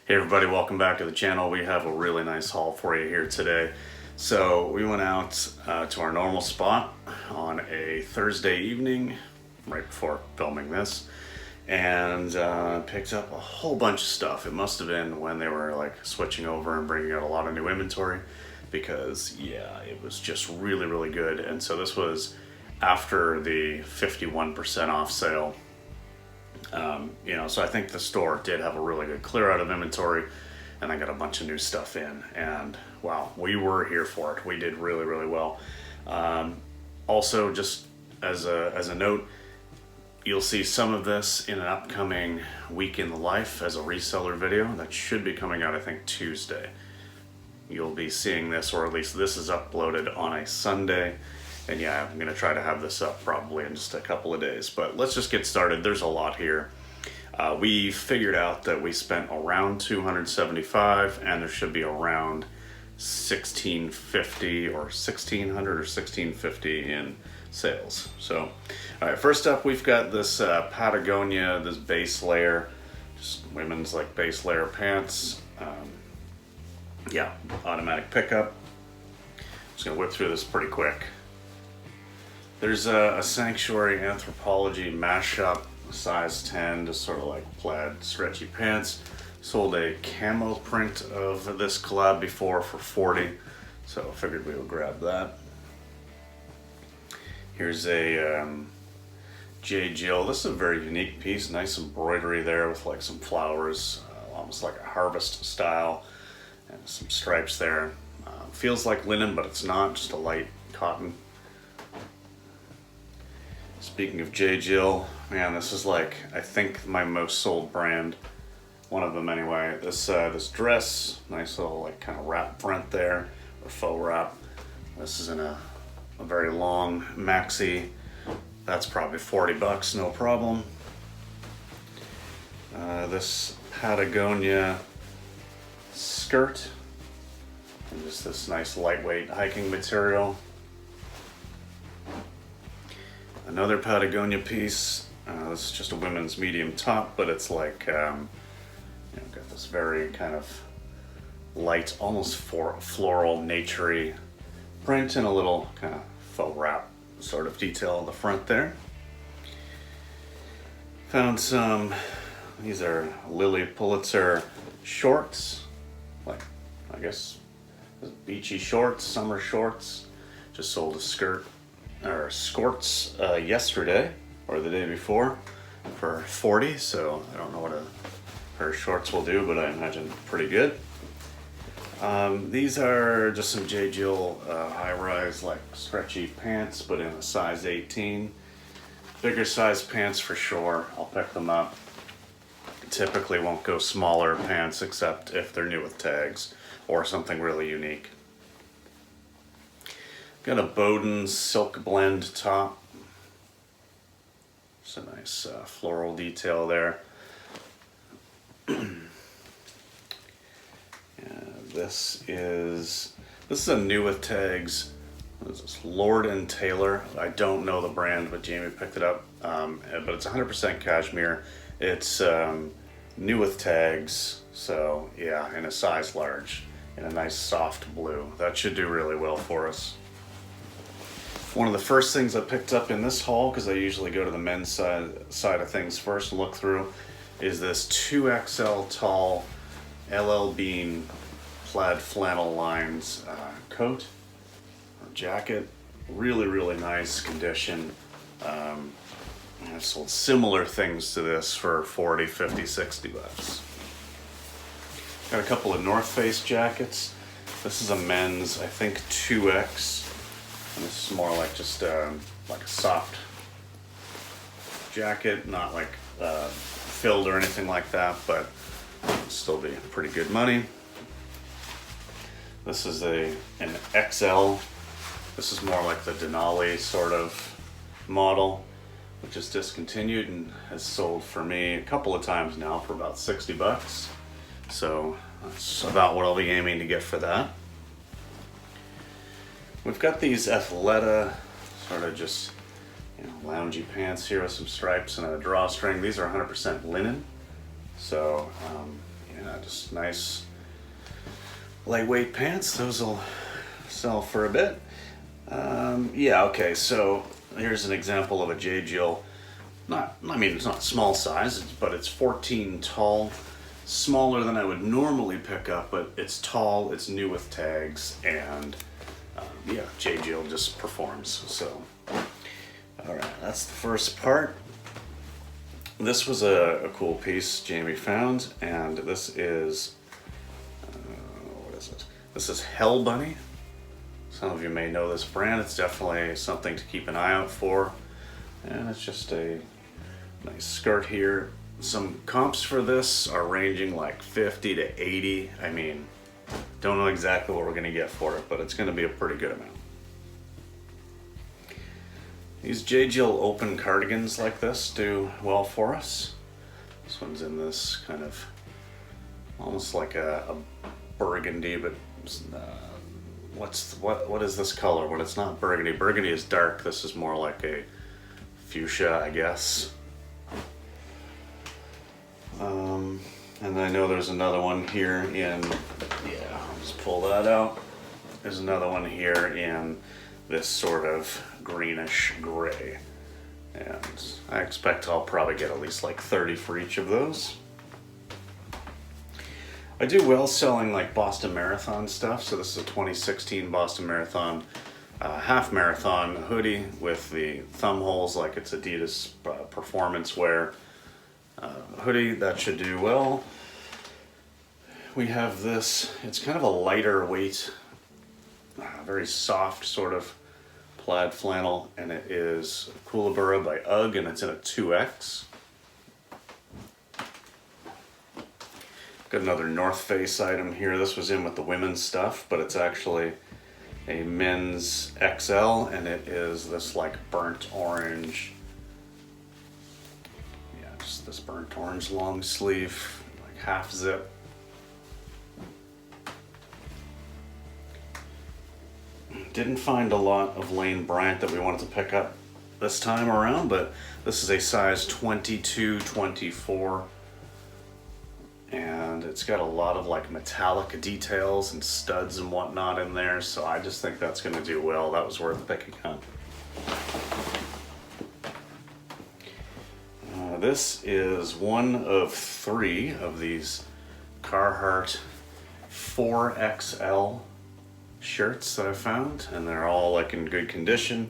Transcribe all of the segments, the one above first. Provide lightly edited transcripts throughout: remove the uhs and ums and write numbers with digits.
Hey everybody, welcome back to the channel. We have a really nice haul for you here today. So we went out to our normal spot on a Thursday evening, right before filming this, and picked up a whole bunch of stuff. It must have been when they were like switching over and bringing out a lot of new inventory, because yeah, it was just really good. And so this was after the 51% off sale. So I think the store did have a really good clear out of inventory, and I got a bunch of new stuff in, and wow, we were here for it. We did really well. Also, just as a note, you'll see some of this in an upcoming week in the life as a reseller video that should be coming out, I think, Tuesday. You'll be seeing this, or at least this is uploaded on a Sunday. And yeah, I'm gonna try to have this up probably in just a couple of days, but let's just get started. There's a lot here. We figured out that we spent around $275, and there should be around $1,650 or $1,600 or $1,650 in sales. So, all right, first up, we've got this Patagonia, this base layer, just women's like base layer pants. Yeah, automatic pickup. Just gonna whip through this pretty quick. There's a Sanctuary Anthropology mashup, size 10, just sort of like plaid stretchy pants. Sold a camo print of this collab before for $40, so I figured we would grab that. Here's a J. Jill. This is a very unique piece, nice embroidery there with like some flowers, almost like a harvest style, and some stripes there. Feels like linen, but it's not, just a light cotton. Speaking of J. Jill, man, this is like, I think, my most sold brand. One of them anyway. This dress, nice little like kind of wrap front there, or faux wrap. This is in a very long maxi. That's probably $40, no problem. This Patagonia skirt, and just this nice lightweight hiking material. Another Patagonia piece. This is just a women's medium top, but it's like, got this very kind of light, almost floral, naturey print, and a little kind of faux wrap sort of detail on the front there. Found some, these are Lily Pulitzer shorts, like, I guess, beachy shorts, summer shorts. Just sold a skirt, or skirts yesterday or the day before for $40, so I don't know what a pair of shorts will do, but I imagine pretty good. These are just some J. Jill high-rise like stretchy pants, but in a size 18. Bigger size pants for sure, I'll pick them up. Typically won't go smaller pants except if they're new with tags or something really unique. Got a Bowden silk blend top. It's a nice floral detail there. This is a new with tags. This is Lord and Taylor. I don't know the brand, but Jamie picked it up. But it's 100% cashmere. It's new with tags, so yeah, in a size large, in a nice soft blue. That should do really well for us. One of the first things I picked up in this haul, because I usually go to the men's side of things first and look through, is this 2XL tall LL Bean plaid flannel lines coat or jacket. Really nice condition. I've sold similar things to this for $40, $50, $60. Got a couple of North Face jackets. This is a men's, I think, 2X. And this is more like just like a soft jacket, not like filled or anything like that, but it'll still be pretty good money. This is an XL. This is more like the Denali sort of model, which is discontinued and has sold for me a couple of times now for about $60. So that's about what I'll be aiming to get for that. We've got these Athleta sort of just, loungy pants here with some stripes and a drawstring. These are 100% linen, so Just nice lightweight pants. Those will sell for a bit. Yeah, okay, so here's an example of a J. Jill. I mean, it's not small size, but it's 14 tall. Smaller than I would normally pick up, but it's tall, it's new with tags, and yeah, J. Jill just performs. So, all right, that's the first part. This was a cool piece Jamie found, and this is, what is it? This is Hell Bunny. Some of you may know this brand. It's definitely something to keep an eye out for. And it's just a nice skirt here. Some comps for this are ranging like 50 to 80. I mean, don't know exactly what we're gonna get for it, but it's gonna be a pretty good amount. These J. Jill open cardigans like this do well for us. This one's in this kind of almost like a burgundy, but what is this color when it's not burgundy? Burgundy is dark. This is more like a fuchsia, I guess. And I know there's another one here in, yeah, I'll just pull that out. There's another one here in this sort of greenish gray. And I expect I'll probably get at least like 30 for each of those. I do well selling like Boston Marathon stuff. So this is a 2016 Boston Marathon half marathon hoodie with the thumb holes like it's Adidas performance wear hoodie. That should do well. We have this, it's kind of a lighter weight, very soft sort of plaid flannel, and it is Kookaburra by UGG, and it's in a 2X. Got another North Face item here. This was in with the women's stuff, but it's actually a men's XL, and it is this like burnt orange, yeah, just this burnt orange long sleeve, like half zip. Didn't find a lot of Lane Bryant that we wanted to pick up this time around, but this is a size 22-24, and it's got a lot of like metallic details and studs and whatnot in there, so I just think that's going to do well. That was worth picking up. This is one of 3 of these Carhartt 4XL shirts that I found, and they're all like in good condition.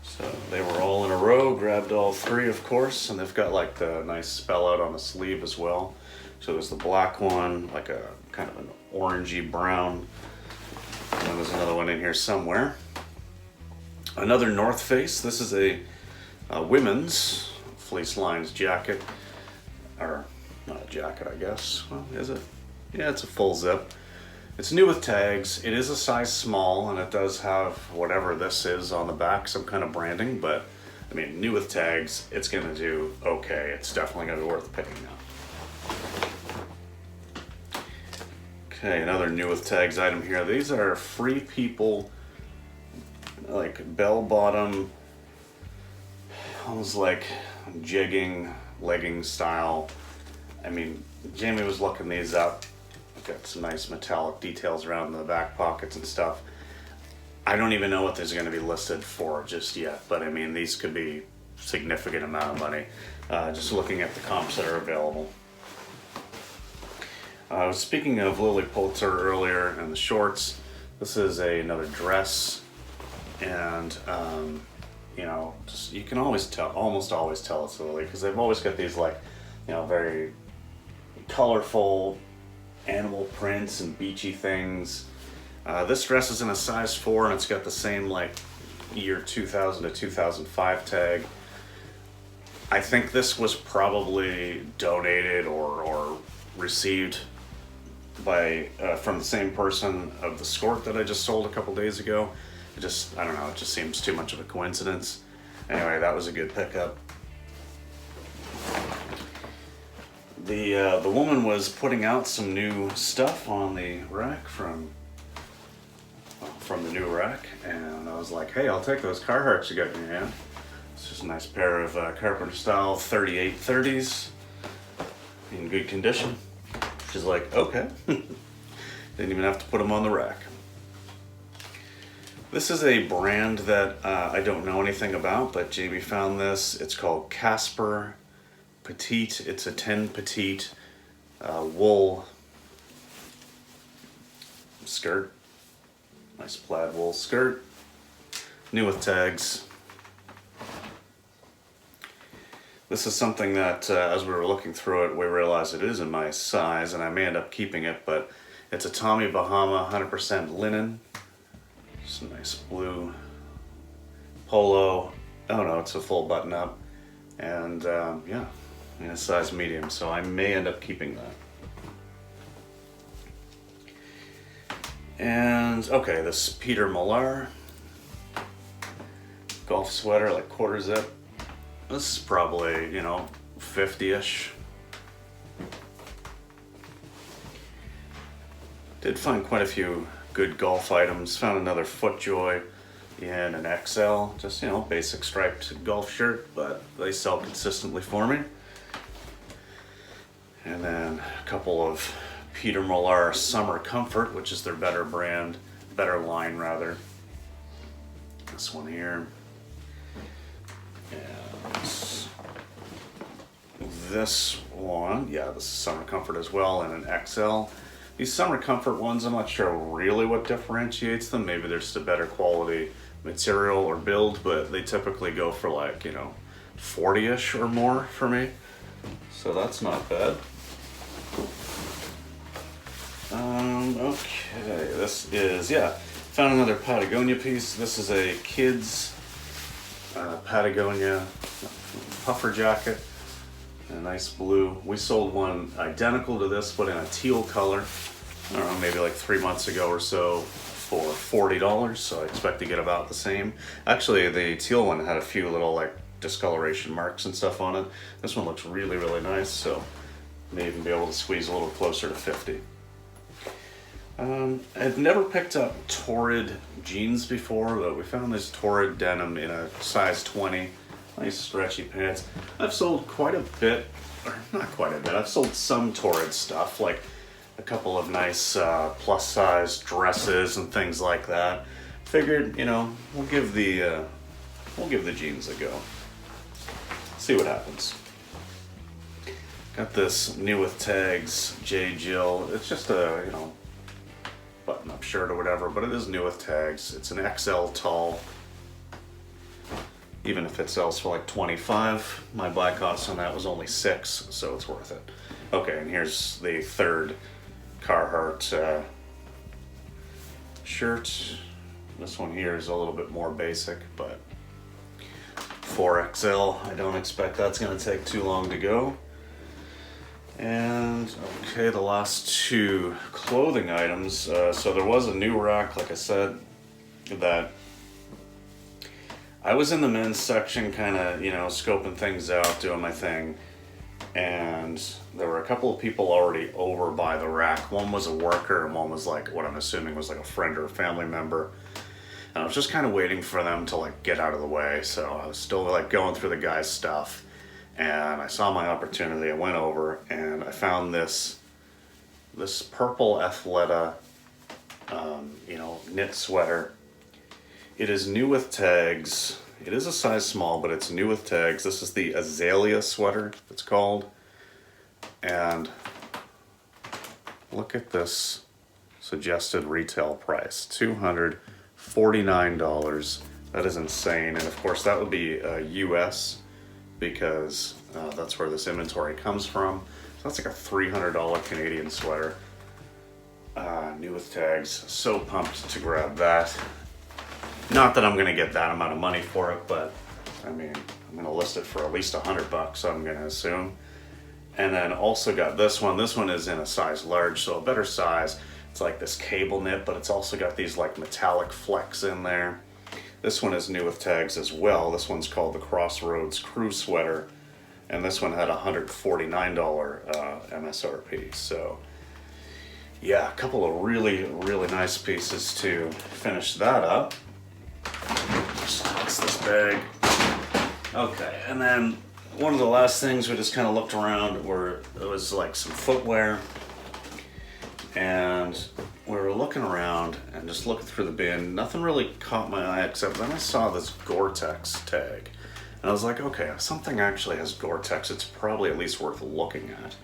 So they were all in a row, grabbed all 3 of course, and they've got like the nice spell out on the sleeve as well. So there's the black one, like a kind of an orangey brown, and there's another one in here somewhere. Another North Face. This is a women's fleece lines jacket, or not a jacket I guess, well is it? Yeah, it's a full zip. It's new with tags. It is a size small, and it does have whatever this is on the back, some kind of branding, but I mean, new with tags, it's gonna do okay. It's definitely gonna be worth picking up. Okay, another new with tags item here. These are Free People, like bell bottom, almost like jegging, legging style. I mean, Jamie was looking these up. Got some nice metallic details around the back pockets and stuff. I don't even know what there's going to be listed for just yet, but I mean, these could be significant amount of money. Just looking at the comps that are available. I was speaking of Lily Pulitzer earlier and the shorts. This is another dress, and you know, just you can always tell, almost always tell it's Lily, because they've always got these like, you know, very colorful animal prints and beachy things. This dress is in a size 4, and it's got the same like year 2000 to 2005 tag. I think this was probably donated or received by from the same person of the skirt that I just sold a couple days ago. I don't know, it just seems too much of a coincidence. Anyway, that was a good pickup. The woman was putting out some new stuff on the rack from the new rack, and I was like, hey, I'll take those Carhartts you got in your hand. It's just a nice pair of Carpenter style 3830s in good condition. She's like, okay. Didn't even have to put them on the rack. This is a brand that I don't know anything about, but Jamie found this. It's called Casper Petite. It's a 10 Petite wool skirt. Nice plaid wool skirt. New with tags. This is something that as we were looking through it, we realized it is in my size, and I may end up keeping it, but it's a Tommy Bahama 100% linen. Just a nice blue polo. Oh no, it's a full button up. And yeah, in a size medium, so I may end up keeping that. And okay, this Peter Millar golf sweater, like quarter zip. This is probably, you know, 50-ish. Did find quite a few good golf items. Found another FootJoy in an XL. Just, you know, basic striped golf shirt, but they sell consistently for me. And then a couple of Peter Millar Summer Comfort, which is their better brand, better line rather. This one here. And this one, yeah, this is Summer Comfort as well in an XL. These Summer Comfort ones, I'm not sure really what differentiates them. Maybe they're just a better quality material or build, but they typically go for like, you know, 40-ish or more for me. So that's not bad. Okay, this is, yeah, found another Patagonia piece. This is a kid's Patagonia puffer jacket. A nice blue. We sold one identical to this, but in a teal color. I don't know, maybe like 3 months ago or so for $40. So I expect to get about the same. Actually, the teal one had a few little like discoloration marks and stuff on it. This one looks really, really nice. So may even be able to squeeze a little closer to 50. I've never picked up Torrid jeans before, but we found this Torrid denim in a size 20. Nice stretchy pants. I've sold quite a bit, or not quite a bit, I've sold some Torrid stuff, like a couple of nice plus size dresses and things like that. Figured, you know, we'll give the jeans a go. See what happens. Got this new with tags J. Jill. It's just a, you know, button-up shirt or whatever, but it is new with tags. It's an XL tall. Even if it sells for like 25, my buy cost on that was only 6, so it's worth it. Okay, and here's the third Carhartt shirt. This one here is a little bit more basic, but 4XL. I don't expect that's gonna take too long to go. And okay, the last two clothing items. So there was a new rack, like I said, that I was in the men's section kind of, you know, scoping things out, doing my thing. And there were a couple of people already over by the rack. One was a worker and one was like, what I'm assuming was like a friend or a family member. And I was just kind of waiting for them to like get out of the way. So I was still like going through the guy's stuff. And I saw my opportunity. I went over and I found this purple Athleta, you know, knit sweater. It is new with tags. It is a size small, but it's new with tags. This is the Azalea sweater, it's called. And look at this suggested retail price, $249. That is insane. And of course that would be US, because that's where this inventory comes from. So that's like a $300 Canadian sweater. New with tags. So pumped to grab that. Not that I'm gonna get that amount of money for it, but I mean, I'm gonna list it for at least $100, I'm gonna assume. And then also got this one. This one is in a size large, so a better size. It's like this cable knit, but it's also got these like metallic flecks in there. This one is new with tags as well. This one's called the Crossroads Crew Sweater, and this one had $149 MSRP. So yeah, a couple of really, really nice pieces to finish that up. Just toss this bag. Okay, and then one of the last things we just kind of looked around were, it was like some footwear. looking around and just looking through the bin. Nothing really caught my eye, except then I saw this Gore-Tex tag. And I was like, okay, if something actually has Gore-Tex, it's probably at least worth looking at.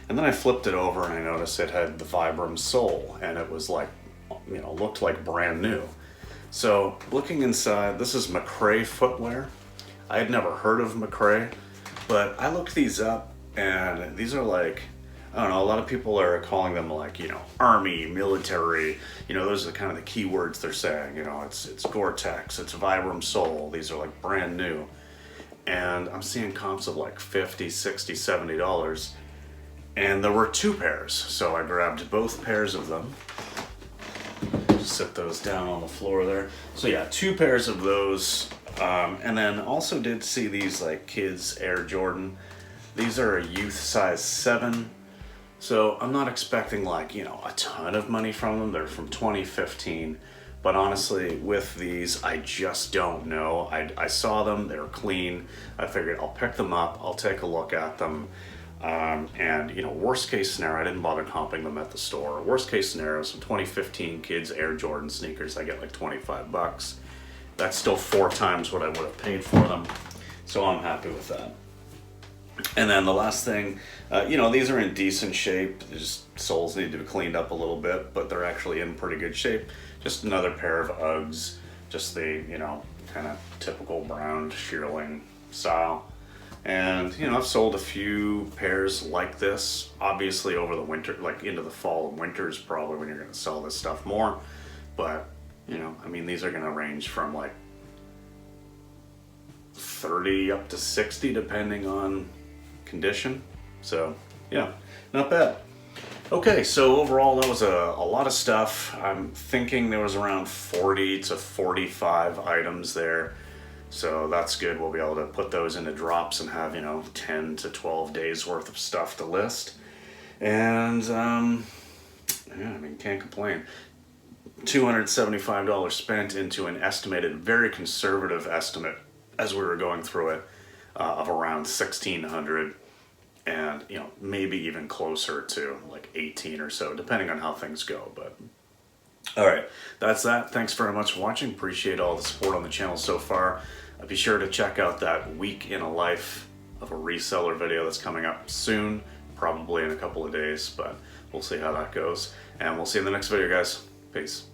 And then I flipped it over and I noticed it had the Vibram sole, and it was like, you know, looked like brand new. So looking inside, this is McRae footwear. I had never heard of McRae, but I looked these up, and these are like, I don't know, a lot of people are calling them like, you know, army, military, you know, those are kind of the keywords they're saying, you know, it's Gore-Tex, it's Vibram sole, these are like brand new. And I'm seeing comps of like $50, $60, $70. And there were 2 pairs, so I grabbed both pairs of them. Just set those down on the floor there. So yeah, 2 pairs of those. And then also did see these like kids Air Jordan. These are a youth size 7. So I'm not expecting like, you know, a ton of money from them. They're from 2015. But honestly, with these, I just don't know. I saw them, they're clean. I figured I'll pick them up, I'll take a look at them. And you know, worst case scenario, I didn't bother comping them at the store. Worst case scenario, some 2015 kids Air Jordan sneakers, I get like 25 bucks. That's still 4 times what I would have paid for them. So I'm happy with that. And then the last thing, you know, these are in decent shape. Just soles need to be cleaned up a little bit, but they're actually in pretty good shape. Just another pair of Uggs, just the, you know, kind of typical brown shearling style. And, you know, I've sold a few pairs like this. Obviously over the winter, like into the fall and winter is probably when you're going to sell this stuff more. But, you know, I mean, these are going to range from like 30 up to 60 depending on condition. So yeah, not bad. Okay, so overall that was a lot of stuff. I'm thinking there was around 40 to 45 items there. So that's good. We'll be able to put those into drops and have, you know, 10 to 12 days worth of stuff to list. And yeah, I mean, can't complain. $275 spent into an estimated, very conservative estimate as we were going through it, of around $1,600, and you know, maybe even closer to like 18 or so, depending on how things go. But all right, that's that. Thanks very much for watching. Appreciate all the support on the channel so far. Be sure to check out that week in a life of a reseller video that's coming up soon, probably in a couple of days, but we'll see how that goes. And we'll see you in the next video, guys. Peace.